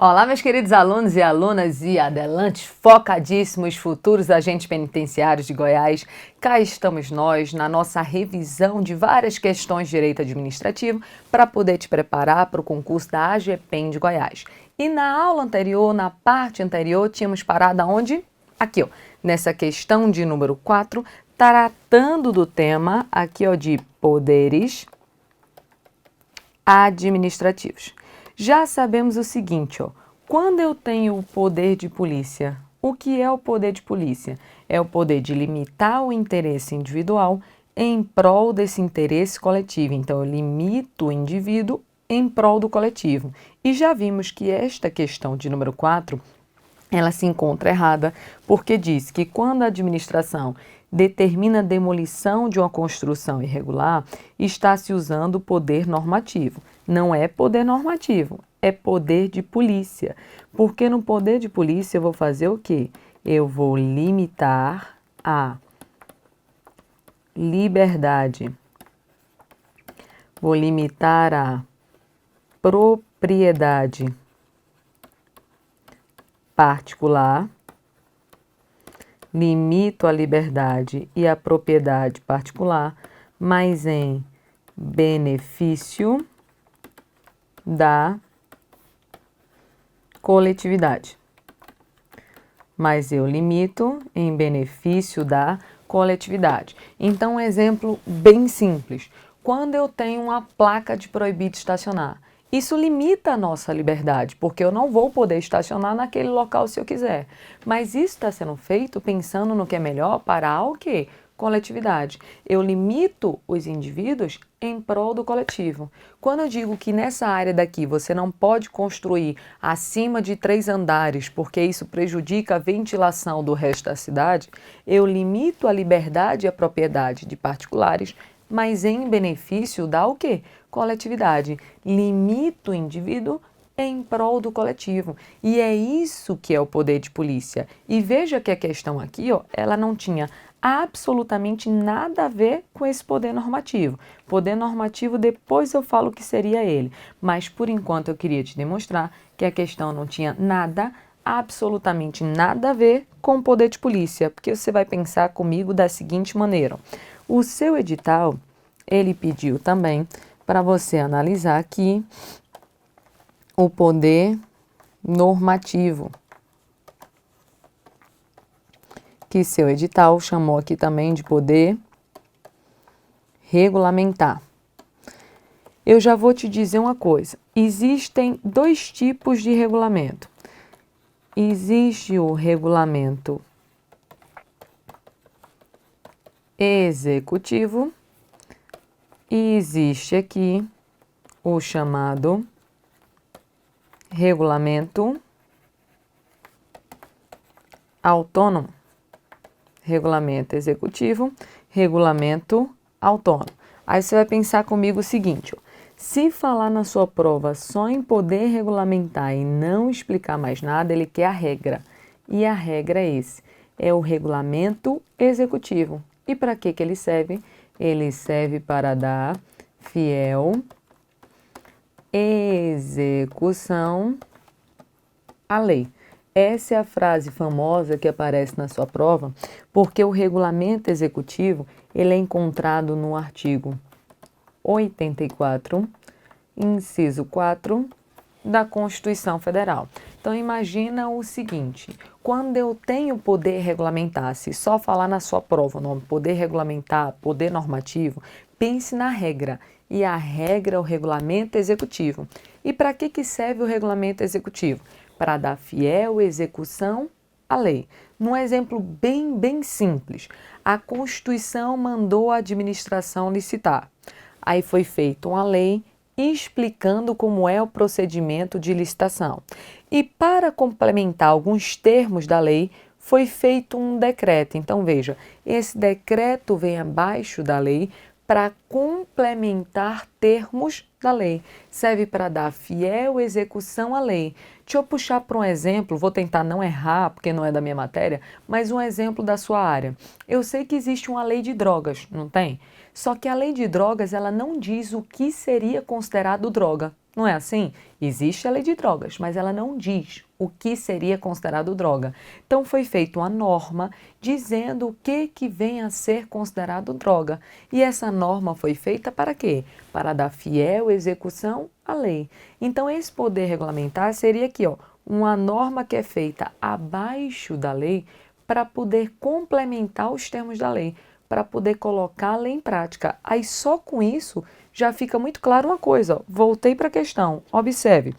Olá, meus queridos alunos e alunas e adelantes, focadíssimos futuros agentes penitenciários de Goiás. Cá estamos nós na nossa revisão de várias questões de direito administrativo para poder te preparar para o concurso da AGPEM de Goiás. E na aula anterior, na parte anterior, tínhamos parado aonde? Aqui, ó, nessa questão de número 4, tratando do tema aqui, ó, de poderes administrativos. Já sabemos o seguinte, ó, quando eu tenho o poder de polícia, o que é o poder de polícia? É o poder de limitar o interesse individual em prol desse interesse coletivo. Então, eu limito o indivíduo em prol do coletivo. E já vimos que esta questão de número 4, ela se encontra errada, porque diz que quando a administração determina a demolição de uma construção irregular, está se usando o poder normativo. Não é poder normativo, é poder de polícia. Porque no poder de polícia eu vou fazer o quê? Eu vou limitar a liberdade, vou limitar a propriedade particular, limito a liberdade e a propriedade particular, mas em benefício da coletividade. Mas eu limito em benefício da coletividade. Então, um exemplo bem simples. Quando eu tenho uma placa de proibido estacionar, isso limita a nossa liberdade, porque eu não vou poder estacionar naquele local se eu quiser. Mas isso está sendo feito pensando no que é melhor para o quê? Coletividade. Eu limito os indivíduos em prol do coletivo. Quando eu digo que nessa área daqui você não pode construir acima de 3 andares, porque isso prejudica a ventilação do resto da cidade, eu limito a liberdade e a propriedade de particulares, mas em benefício da o quê? Coletividade. Limito o indivíduo em prol do coletivo. E é isso que é o poder de polícia. E veja que a questão aqui, ó, ela não tinha absolutamente nada a ver com esse poder normativo. Poder normativo, depois eu falo o que seria ele. Mas, por enquanto, eu queria te demonstrar que a questão não tinha nada, absolutamente nada a ver com o poder de polícia. Porque você vai pensar comigo da seguinte maneira. O seu edital, ele pediu também para você analisar aqui o poder normativo, que seu edital chamou aqui também de poder regulamentar. Eu já vou te dizer uma coisa, existem 2 tipos de regulamento. Existe o regulamento executivo e existe aqui o chamado regulamento autônomo. Regulamento executivo, regulamento autônomo. Aí você vai pensar comigo o seguinte, ó, se falar na sua prova só em poder regulamentar e não explicar mais nada, ele quer a regra. E a regra é esse, é o regulamento executivo. E para que ele serve? Ele serve para dar fiel execução à lei. Essa é a frase famosa que aparece na sua prova, porque o regulamento executivo ele é encontrado no artigo 84, inciso 4 da Constituição Federal. Então, imagina o seguinte, quando eu tenho poder regulamentar, se só falar na sua prova o nome poder regulamentar, poder normativo, pense na regra. E a regra é o regulamento executivo. E para que serve o regulamento executivo? Para dar fiel execução à lei. Num exemplo bem simples, a Constituição mandou a administração licitar. Aí foi feita uma lei explicando como é o procedimento de licitação. E para complementar alguns termos da lei, foi feito um decreto. Então veja, esse decreto vem abaixo da lei para complementar termos da lei. Serve para dar fiel execução à lei. Deixa eu puxar para um exemplo, vou tentar não errar, porque não é da minha matéria, mas um exemplo da sua área. Eu sei que existe uma lei de drogas, não tem? Só que a lei de drogas, ela não diz o que seria considerado droga. Não é assim? Existe a lei de drogas, mas ela não diz o que seria considerado droga. Então foi feita uma norma dizendo o que vem a ser considerado droga. E essa norma foi feita para quê? Para dar fiel execução à lei. Então esse poder regulamentar seria aqui, ó, uma norma que é feita abaixo da lei para poder complementar os termos da lei, para poder colocar a lei em prática. Aí só com isso já fica muito claro uma coisa, ó. Voltei para a questão, observe.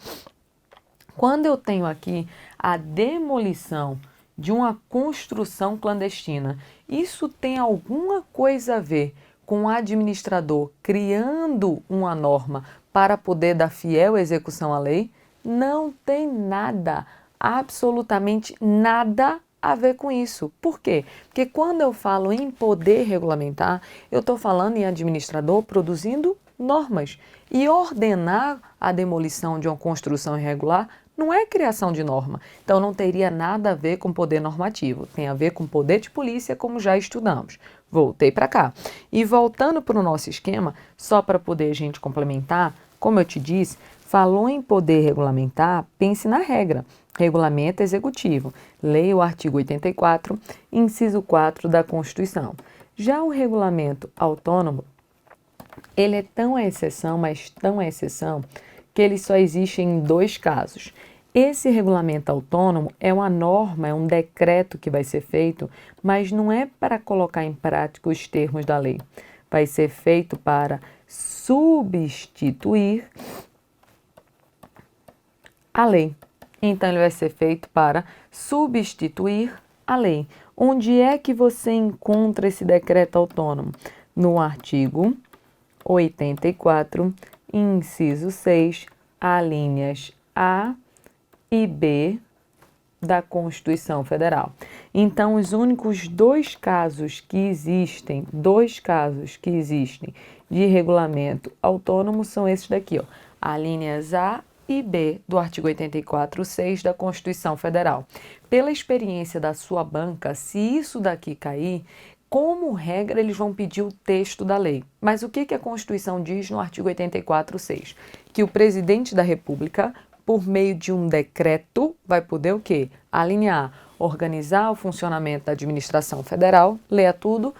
Quando eu tenho aqui a demolição de uma construção clandestina, isso tem alguma coisa a ver com o administrador criando uma norma para poder dar fiel execução à lei? Não tem nada, absolutamente nada a ver com isso. Por quê? Porque quando eu falo em poder regulamentar, eu estou falando em administrador produzindo normas. E ordenar a demolição de uma construção irregular não é criação de norma. Então não teria nada a ver com poder normativo. Tem a ver com poder de polícia, como já estudamos. Voltei para cá. E voltando para o nosso esquema, só para poder a gente complementar, como eu te disse, falou em poder regulamentar, pense na regra. Regulamento executivo. Leia o artigo 84, inciso 4 da Constituição. Já o regulamento autônomo, ele é tão a exceção, mas tão a exceção, que ele só existe em 2 casos. Esse regulamento autônomo é uma norma, é um decreto que vai ser feito, mas não é para colocar em prática os termos da lei. Vai ser feito para substituir a lei. Então, ele vai ser feito para substituir a lei. Onde é que você encontra esse decreto autônomo? No artigo 84, inciso 6, alíneas A e B da Constituição Federal. Então, os únicos 2 casos que existem, de regulamento autônomo são esses daqui, ó, alíneas A e B do artigo 84, 6 da Constituição Federal. Pela experiência da sua banca, se isso daqui cair, como regra, eles vão pedir o texto da lei. Mas o que a Constituição diz no artigo 84, 6? Que o presidente da República, por meio de um decreto, vai poder o quê? Alinhar, organizar o funcionamento da administração federal, leia tudo,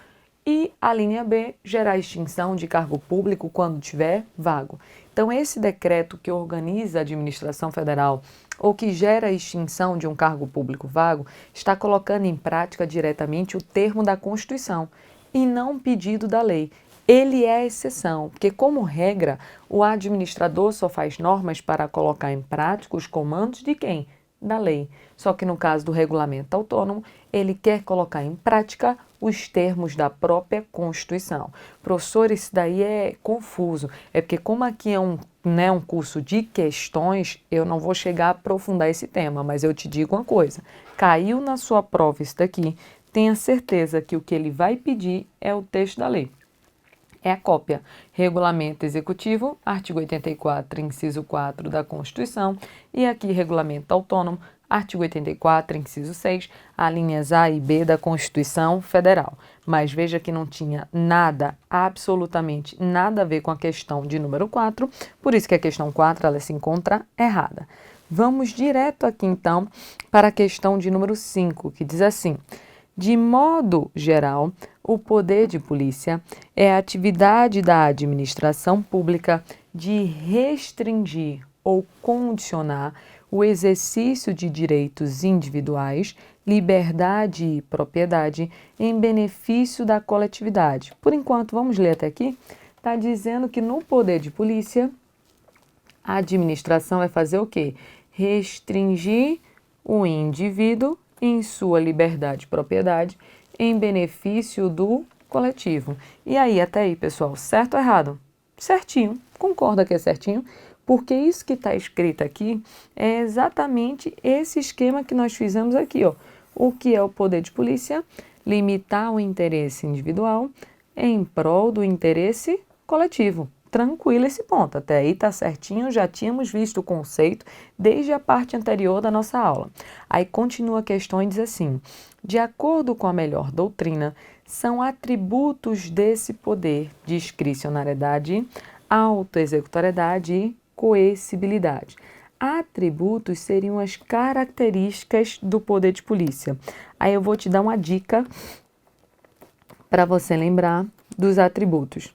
e a linha B, gerar extinção de cargo público quando tiver vago. Então, esse decreto que organiza a administração federal ou que gera a extinção de um cargo público vago está colocando em prática diretamente o termo da Constituição e não um pedido da lei. Ele é a exceção, porque, como regra, o administrador só faz normas para colocar em prática os comandos de quem? Da lei. Só que no caso do regulamento autônomo, ele quer colocar em prática os termos da própria Constituição. Professor, isso daí é confuso. É porque como aqui é um curso de questões, eu não vou chegar a aprofundar esse tema, mas eu te digo uma coisa. Caiu na sua prova isso daqui, tenha certeza que o que ele vai pedir é o texto da lei. É a cópia. Regulamento Executivo, artigo 84, inciso 4 da Constituição, e aqui Regulamento Autônomo, artigo 84, inciso 6, alíneas A e B da Constituição Federal. Mas veja que não tinha nada, absolutamente nada a ver com a questão de número 4, por isso que a questão 4 ela se encontra errada. Vamos direto aqui então para a questão de número 5, que diz assim: de modo geral, o poder de polícia é a atividade da administração pública de restringir ou condicionar o exercício de direitos individuais, liberdade e propriedade em benefício da coletividade. Por enquanto, vamos ler até aqui. Está dizendo que no poder de polícia, a administração vai fazer o quê? Restringir o indivíduo em sua liberdade e propriedade em benefício do coletivo. E aí, até aí, pessoal, certo ou errado? Certinho, concorda que é certinho? Porque isso que está escrito aqui é exatamente esse esquema que nós fizemos aqui, ó. O que é o poder de polícia? Limitar o interesse individual em prol do interesse coletivo. Tranquilo esse ponto, até aí tá certinho, já tínhamos visto o conceito desde a parte anterior da nossa aula. Aí continua a questão e diz assim: de acordo com a melhor doutrina, são atributos desse poder: discricionariedade, autoexecutoriedade e coercibilidade. Atributos seriam as características do poder de polícia. Aí eu vou te dar uma dica para você lembrar dos atributos.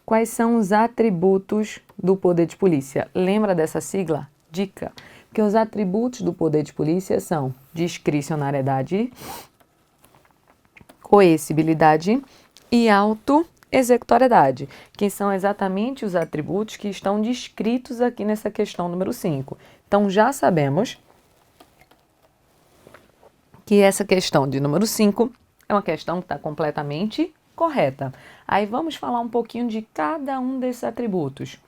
Quais são os atributos do poder de polícia? Lembra dessa sigla? Dica. Porque os atributos do poder de polícia são discricionariedade, coercibilidade e autoexecutoriedade, que são exatamente os atributos que estão descritos aqui nessa questão número 5. Então, já sabemos que essa questão de número 5 é uma questão que está completamente correta. Aí vamos falar um pouquinho de cada um desses atributos.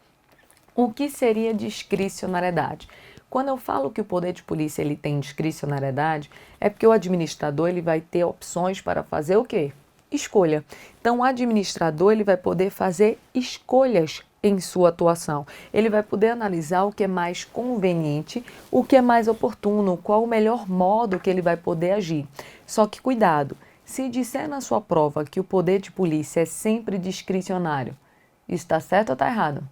O que seria discricionariedade? Quando eu falo que o poder de polícia ele tem discricionariedade, é porque o administrador ele vai ter opções para fazer o quê? Escolha. Então, o administrador ele vai poder fazer escolhas em sua atuação. Ele vai poder analisar o que é mais conveniente, o que é mais oportuno, qual o melhor modo que ele vai poder agir. Só que cuidado, se disser na sua prova que o poder de polícia é sempre discricionário, isso está certo ou está errado?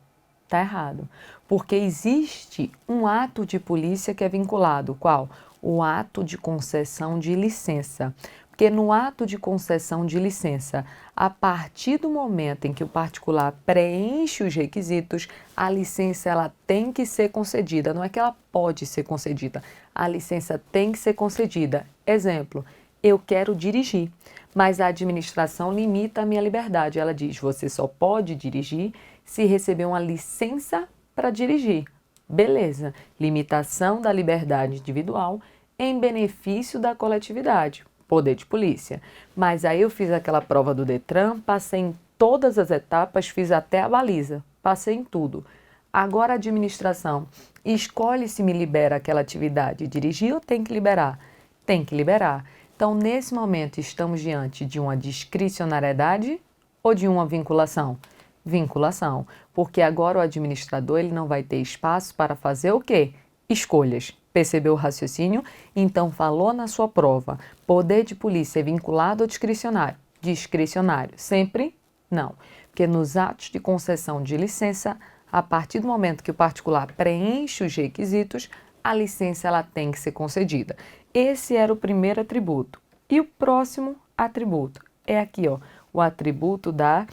Está errado, porque existe um ato de polícia que é vinculado, qual? O ato de concessão de licença. Porque no ato de concessão de licença, a partir do momento em que o particular preenche os requisitos, a licença ela tem que ser concedida, não é que ela pode ser concedida, a licença tem que ser concedida. Exemplo, eu quero dirigir, mas a administração limita a minha liberdade. Ela diz, você só pode dirigir se receber uma licença para dirigir. Beleza, limitação da liberdade individual em benefício da coletividade, poder de polícia. Mas aí eu fiz aquela prova do Detran, passei em todas as etapas, fiz até a baliza, passei em tudo. Agora a administração escolhe se me libera aquela atividade, dirigir ou tem que liberar? Tem que liberar. Então, nesse momento, estamos diante de uma discricionariedade ou de uma vinculação? Vinculação, porque agora o administrador ele não vai ter espaço para fazer o quê? Escolhas. Percebeu o raciocínio? Então, falou na sua prova, poder de polícia é vinculado ou discricionário? Discricionário. Sempre? Não. Porque nos atos de concessão de licença, a partir do momento que o particular preenche os requisitos, a licença ela tem que ser concedida. Esse era o primeiro atributo. E o próximo atributo é aqui, ó, o atributo da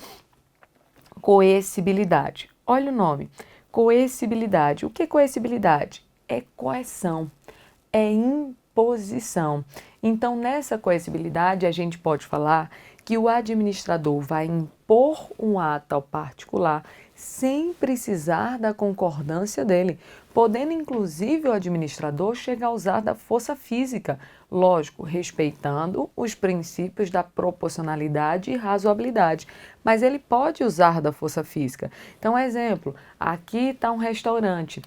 coercibilidade. Olha o nome, coercibilidade. O que é coercibilidade? É coerção, é imposição. Então, nessa coercibilidade, a gente pode falar que o administrador vai impor um ato ao particular sem precisar da concordância dele, podendo inclusive o administrador chegar a usar da força física, lógico, respeitando os princípios da proporcionalidade e razoabilidade, mas ele pode usar da força física. Então, exemplo, aqui está um restaurante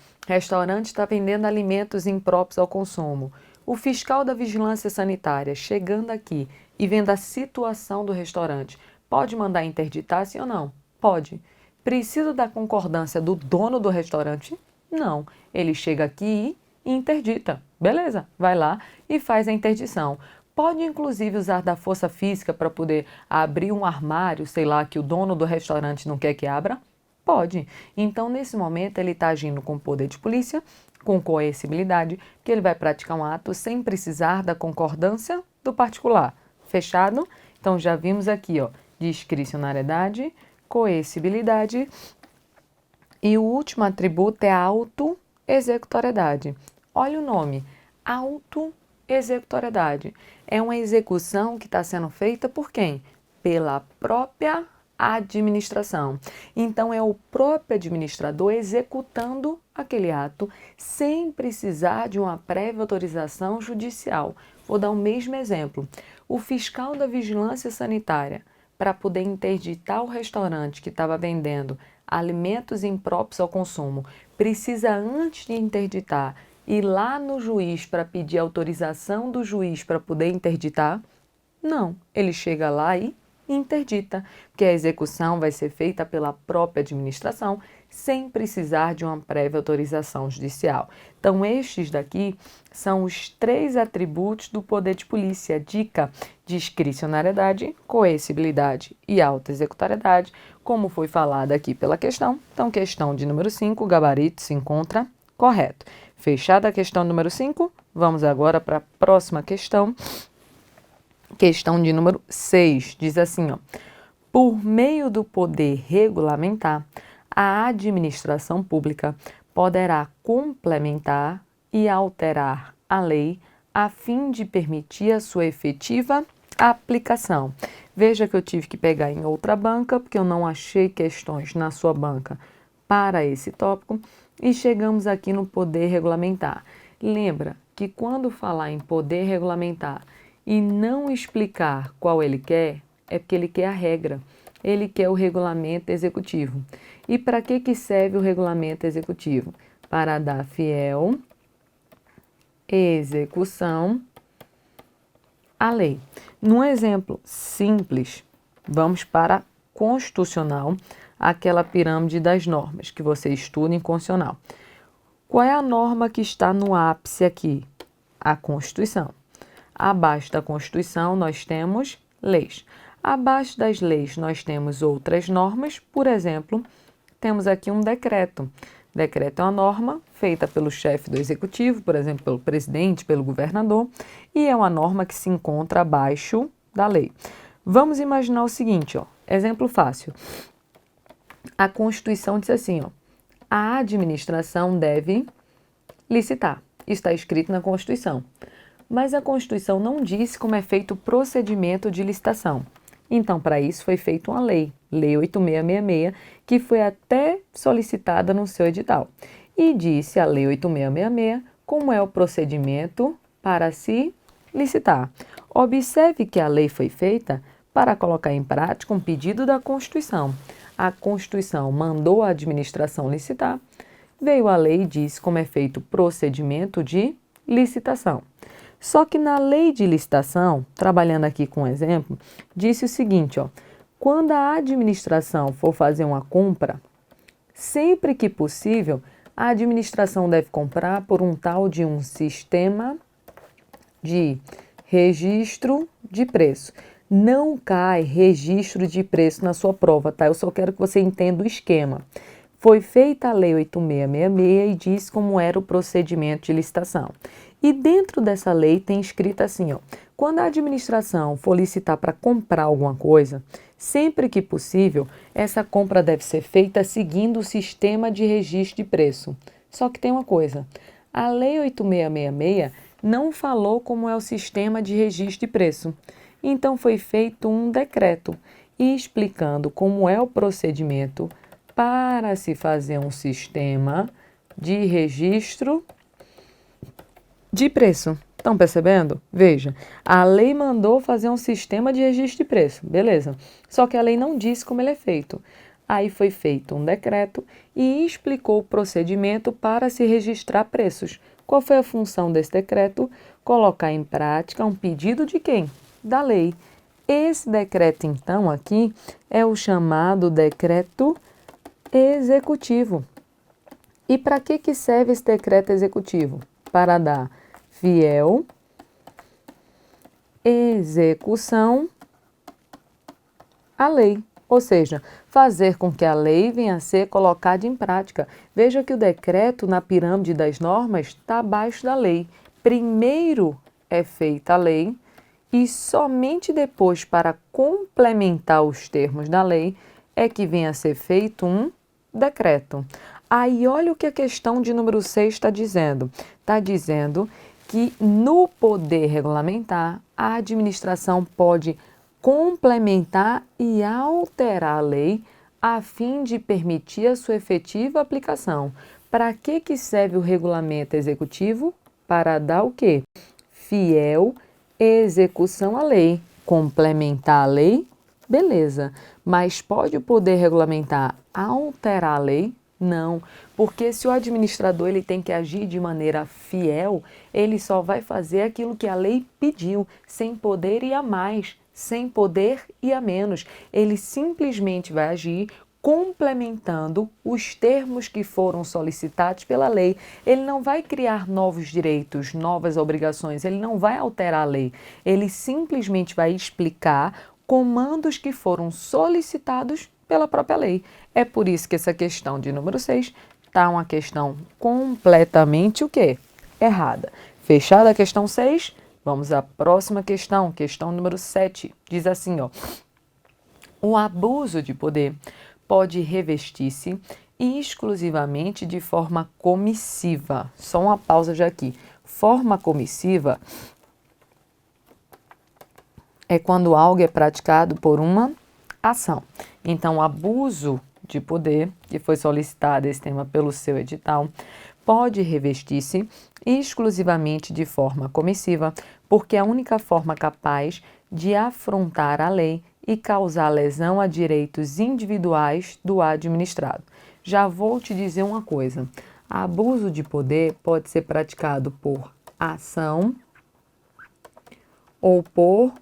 está vendendo alimentos impróprios ao consumo. O fiscal da vigilância sanitária chegando aqui e vendo a situação do restaurante, pode mandar interditar, sim ou não? Pode. Precisa da concordância do dono do restaurante? Não. Ele chega aqui e interdita. Beleza, vai lá e faz a interdição. Pode inclusive usar da força física para poder abrir um armário, sei lá, que o dono do restaurante não quer que abra? Pode. Então, nesse momento, ele está agindo com poder de polícia, com coercibilidade, que ele vai praticar um ato sem precisar da concordância do particular. Fechado? Então, já vimos aqui, ó, discricionariedade, coercibilidade e o último atributo é a autoexecutoriedade. Olha o nome, autoexecutoriedade. É uma execução que está sendo feita por quem? Pela própria administração. Então, é o próprio administrador executando aquele ato sem precisar de uma prévia autorização judicial. Vou dar o mesmo exemplo. O fiscal da vigilância sanitária, para poder interditar o restaurante que estava vendendo alimentos impróprios ao consumo, precisa, antes de interditar, ir lá no juiz para pedir autorização do juiz para poder interditar? Não. Ele chega lá e interdita, porque a execução vai ser feita pela própria administração sem precisar de uma prévia autorização judicial. Então, estes daqui são os 3 atributos do poder de polícia: dica, discricionariedade, coercibilidade e autoexecutoriedade, como foi falado aqui pela questão. Então, questão de número 5, o gabarito se encontra correto. Fechada a questão número 5, vamos agora para a próxima questão. Questão de número 6, diz assim, ó: por meio do poder regulamentar, a administração pública poderá complementar e alterar a lei a fim de permitir a sua efetiva aplicação. Veja que eu tive que pegar em outra banca, porque eu não achei questões na sua banca para esse tópico, e chegamos aqui no poder regulamentar. Lembra que quando falar em poder regulamentar e não explicar qual ele quer, é porque ele quer a regra. Ele quer o regulamento executivo. E para que serve o regulamento executivo? Para dar fiel execução à lei. Num exemplo simples, vamos para constitucional, aquela pirâmide das normas que você estuda em constitucional. Qual é a norma que está no ápice aqui? A Constituição. Abaixo da Constituição nós temos leis. Abaixo das leis nós temos outras normas, por exemplo, temos aqui um decreto. Decreto é uma norma feita pelo chefe do executivo, por exemplo, pelo presidente, pelo governador, e é uma norma que se encontra abaixo da lei. Vamos imaginar o seguinte, ó, exemplo fácil. A Constituição diz assim, ó: a administração deve licitar. Está escrito na Constituição. Mas a Constituição não diz como é feito o procedimento de licitação. Então, para isso foi feita uma lei, Lei 8666, que foi até solicitada no seu edital. E disse a Lei 8666 como é o procedimento para se licitar. Observe que a lei foi feita para colocar em prática um pedido da Constituição. A Constituição mandou a administração licitar, veio a lei e disse como é feito o procedimento de licitação. Só que na lei de licitação, trabalhando aqui com um exemplo, disse o seguinte, ó: quando a administração for fazer uma compra, sempre que possível, a administração deve comprar por um tal de um sistema de registro de preço. Não cai registro de preço na sua prova, tá? Eu só quero que você entenda o esquema. Foi feita a Lei 8666 e diz como era o procedimento de licitação. E dentro dessa lei tem escrito assim, ó: quando a administração for licitar para comprar alguma coisa, sempre que possível, essa compra deve ser feita seguindo o sistema de registro de preço. Só que tem uma coisa, a Lei 8666 não falou como é o sistema de registro de preço. Então foi feito um decreto explicando como é o procedimento para se fazer um sistema de registro de preço. Estão percebendo? Veja, a lei mandou fazer um sistema de registro de preço, beleza. Só que a lei não disse como ele é feito. Aí foi feito um decreto e explicou o procedimento para se registrar preços. Qual foi a função desse decreto? Colocar em prática um pedido de quem? Da lei. Esse decreto, então, aqui é o chamado decreto executivo. E para que serve esse decreto executivo? Para dar fiel execução à lei, ou seja, fazer com que a lei venha a ser colocada em prática. Veja que o decreto na pirâmide das normas está abaixo da lei. Primeiro é feita a lei e somente depois, para complementar os termos da lei, é que venha a ser feito um decreto. Aí olha o que a questão de número 6 está dizendo. Está dizendo que no poder regulamentar, a administração pode complementar e alterar a lei a fim de permitir a sua efetiva aplicação. Para que serve o regulamento executivo? Para dar o quê? Fiel execução à lei. Complementar a lei? Beleza. Mas pode o poder regulamentar alterar a lei? Não, porque se o administrador ele tem que agir de maneira fiel, ele só vai fazer aquilo que a lei pediu, sem poder ir a mais, sem poder e a menos. Ele simplesmente vai agir complementando os termos que foram solicitados pela lei. Ele não vai criar novos direitos, novas obrigações, ele não vai alterar a lei. Ele simplesmente vai explicar comandos que foram solicitados pela própria lei. É por isso que essa questão de número 6 está uma questão completamente o quê? Errada. Fechada a questão 6, vamos à próxima questão, questão número 7. Diz assim, ó: o abuso de poder pode revestir-se exclusivamente de forma comissiva. Só uma pausa já aqui. Forma comissiva é quando algo é praticado por uma ação. Então, o abuso de poder, que foi solicitado esse tema pelo seu edital, pode revestir-se exclusivamente de forma comissiva, porque é a única forma capaz de afrontar a lei e causar lesão a direitos individuais do administrado. Já vou te dizer uma coisa: abuso de poder pode ser praticado por ação ou por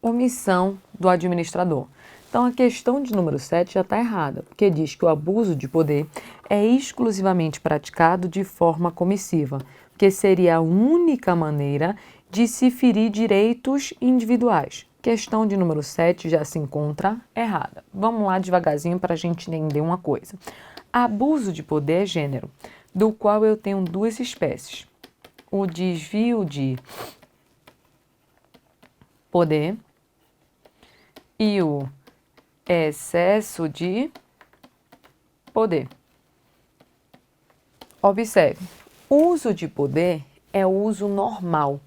omissão do administrador. Então, a questão de número 7 já está errada, porque diz que o abuso de poder é exclusivamente praticado de forma comissiva, que seria a única maneira de se ferir direitos individuais. Questão de número 7 já se encontra errada. Vamos lá devagarzinho para a gente entender uma coisa. Abuso de poder é gênero, do qual eu tenho duas espécies: o desvio de poder e o excesso de poder. Observe, uso de poder é o uso normal.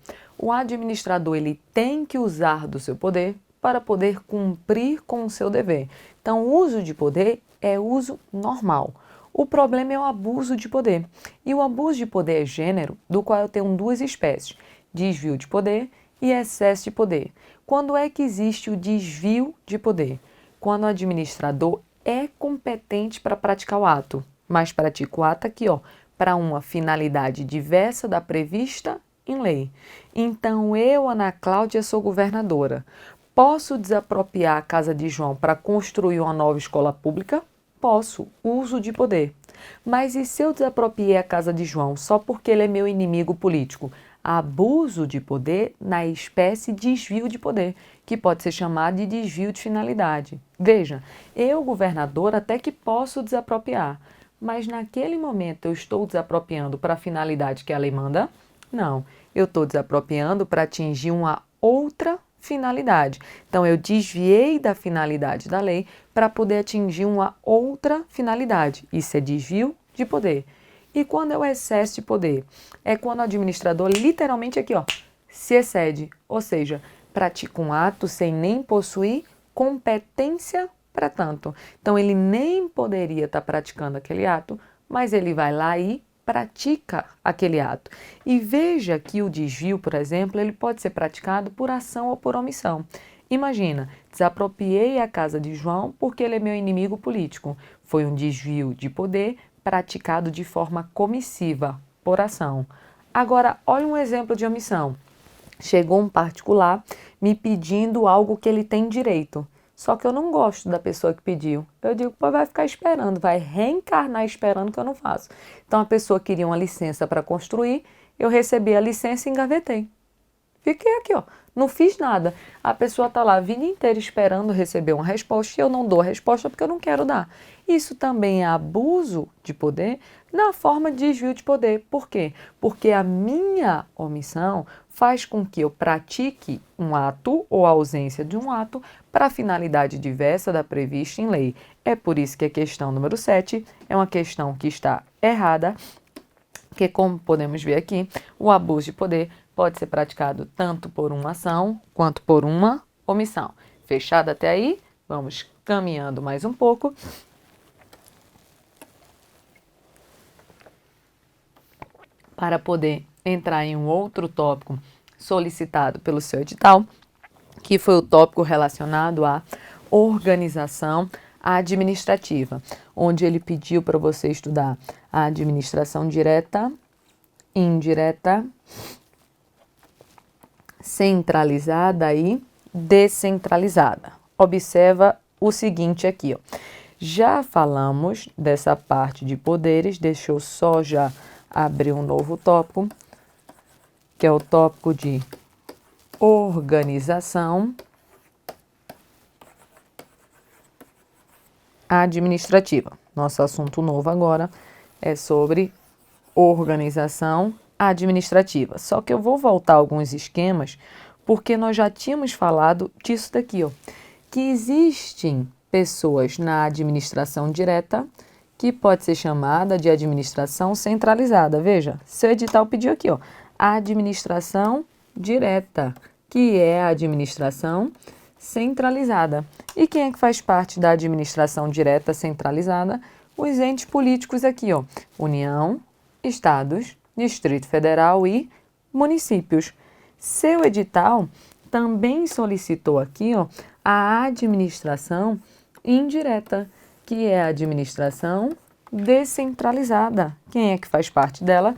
O administrador ele tem que usar do seu poder para poder cumprir com o seu dever. Então, o uso de poder é uso normal. O problema é o abuso de poder. E o abuso de poder é gênero, do qual eu tenho duas espécies: desvio de poder e excesso de poder. Quando é que existe o desvio de poder? Quando o administrador é competente para praticar o ato, mas pratica o ato aqui, ó, para uma finalidade diversa da prevista em lei. Então, eu, Ana Cláudia, sou governadora. Posso desapropriar a casa de João para construir uma nova escola pública? Posso, uso de poder. Mas e se eu desapropriei a casa de João só porque ele é meu inimigo político? Abuso de poder na espécie desvio de poder, que pode ser chamado de desvio de finalidade. Veja, eu, governador, até que posso desapropriar, mas naquele momento eu estou desapropriando para a finalidade que a lei manda? Não, eu estou desapropriando para atingir uma outra finalidade. Então, eu desviei da finalidade da lei para poder atingir uma outra finalidade. Isso é desvio de poder. E quando é o excesso de poder? É quando o administrador literalmente aqui, ó, se excede, ou seja, pratica um ato sem nem possuir competência para tanto. Então, ele nem poderia estar praticando aquele ato, mas ele vai lá e pratica aquele ato. E veja que o desvio, por exemplo, ele pode ser praticado por ação ou por omissão. Imagina, desapropriei a casa de João porque ele é meu inimigo político. Foi um desvio de poder praticado de forma comissiva, por ação. Agora, olha um exemplo de omissão. Chegou um particular me pedindo algo que ele tem direito. Só que eu não gosto da pessoa que pediu. Eu digo, pô, vai ficar esperando, vai reencarnar esperando que eu não faço. Então, a pessoa queria uma licença para construir, eu recebi a licença e engavetei. Fiquei aqui, ó, não fiz nada. A pessoa está lá a vida inteira esperando receber uma resposta e eu não dou a resposta porque eu não quero dar. Isso também é abuso de poder na forma de desvio de poder. Por quê? Porque a minha omissão faz com que eu pratique um ato ou a ausência de um ato para finalidade diversa da prevista em lei. É por isso que a questão número 7 é uma questão que está errada, porque, como podemos ver aqui, o abuso de poder pode ser praticado tanto por uma ação quanto por uma omissão. Fechado até aí? Vamos caminhando mais um pouco. Para poder entrar em um outro tópico solicitado pelo seu edital, que foi o tópico relacionado à organização administrativa, onde ele pediu para você estudar a administração direta, indireta, centralizada e descentralizada. Observa o seguinte aqui, ó. Já falamos dessa parte de poderes, deixa eu só já abrir um novo tópico, que é o tópico de organização administrativa. Nosso assunto novo agora é sobre organização administrativa. Só que eu vou voltar alguns esquemas, porque nós já tínhamos falado disso daqui, ó, que existem pessoas na administração direta que pode ser chamada de administração centralizada. Veja, seu edital pediu aqui, ó, administração direta, que é a administração centralizada. E quem é que faz parte da administração direta centralizada? Os entes políticos aqui, ó, União, Estados, Distrito Federal e municípios. Seu edital também solicitou aqui, ó, a administração indireta, que é a administração descentralizada. Quem é que faz parte dela?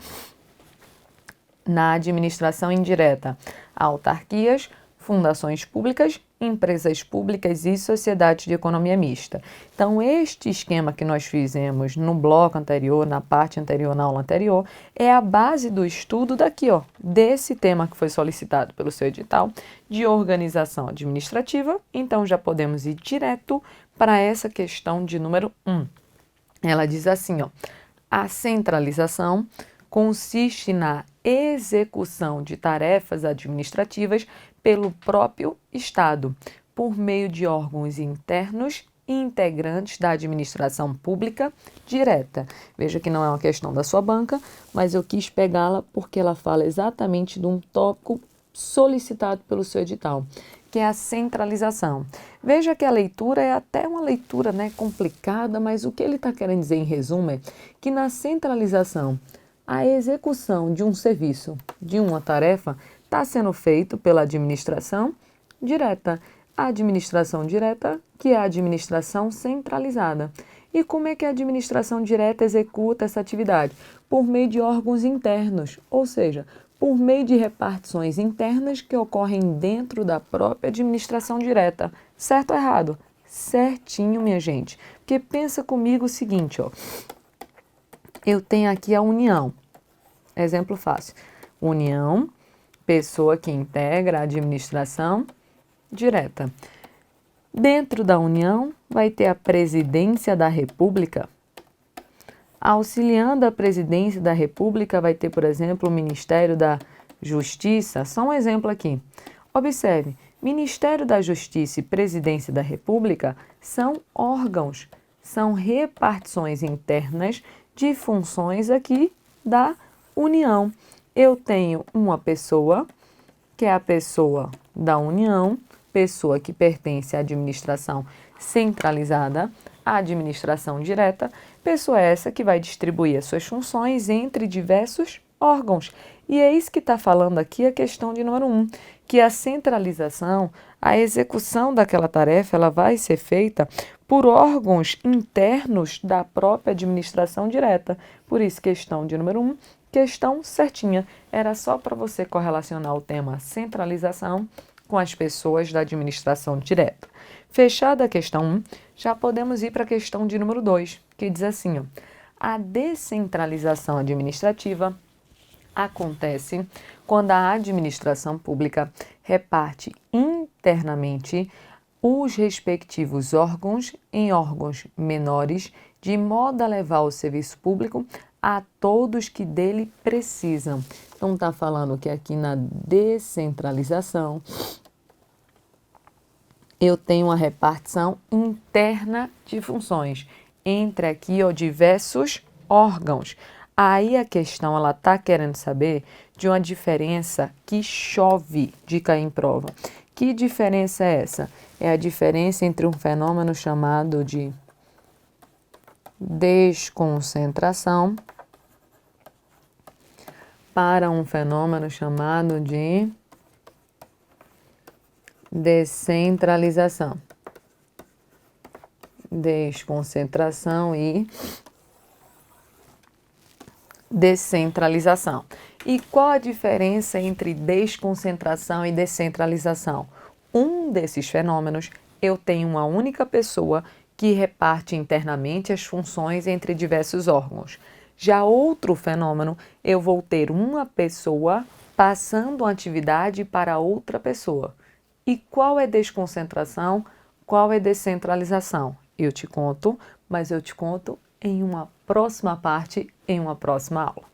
Na administração indireta, autarquias, fundações públicas, empresas públicas e sociedades de economia mista. Então, este esquema que nós fizemos no bloco anterior, na parte anterior, na aula anterior, é a base do estudo daqui, ó, desse tema que foi solicitado pelo seu edital de organização administrativa. Então, já podemos ir direto para essa questão de número 1. Ela diz assim, ó, a centralização consiste na execução de tarefas administrativas pelo próprio Estado, por meio de órgãos internos e integrantes da administração pública direta. Veja que não é uma questão da sua banca, mas eu quis pegá-la porque ela fala exatamente de um tópico solicitado pelo seu edital, que é a centralização. Veja que a leitura é até uma leitura, né, complicada, mas o que ele está querendo dizer em resumo é que na centralização, a execução de um serviço, de uma tarefa, está sendo feito pela administração direta. A administração direta, que é a administração centralizada. E como é que a administração direta executa essa atividade? Por meio de órgãos internos, ou seja, por meio de repartições internas que ocorrem dentro da própria administração direta. Certo ou errado? Certinho, minha gente. Porque pensa comigo o seguinte, ó. Eu tenho aqui a União. Exemplo fácil. União, pessoa que integra a administração direta. Dentro da União, vai ter a Presidência da República. Auxiliando a Presidência da República, vai ter, por exemplo, o Ministério da Justiça. Só um exemplo aqui. Observe, Ministério da Justiça e Presidência da República são órgãos, são repartições internas de funções aqui da União. Eu tenho uma pessoa, que é a pessoa da União, pessoa que pertence à administração centralizada, à administração direta, pessoa essa que vai distribuir as suas funções entre diversos órgãos. E é isso que está falando aqui a questão de número 1, que a centralização, a execução daquela tarefa, ela vai ser feita por órgãos internos da própria administração direta. Por isso, questão de número 1, questão certinha. Era só para você correlacionar o tema centralização com as pessoas da administração direta. Fechada a questão 1, já podemos ir para a questão de número 2, que diz assim, ó, a descentralização administrativa acontece quando a administração pública reparte internamente os respectivos órgãos em órgãos menores, de modo a levar o serviço público a todos que dele precisam. Então, está falando que aqui na descentralização, eu tenho uma repartição interna de funções entre aqui, ó, diversos órgãos. Aí a questão, ela está querendo saber de uma diferença que chove de cair em prova. Que diferença é essa? É a diferença entre um fenômeno chamado de desconcentração para um fenômeno chamado de descentralização. Desconcentração e descentralização. E qual a diferença entre desconcentração e descentralização? um desses fenômenos, eu tenho uma única pessoa que reparte internamente as funções entre diversos órgãos. Já outro fenômeno, eu vou ter uma pessoa passando a atividade para outra pessoa. E qual é desconcentração? Qual é descentralização? Eu te conto, mas eu te conto em uma próxima parte, em uma próxima aula.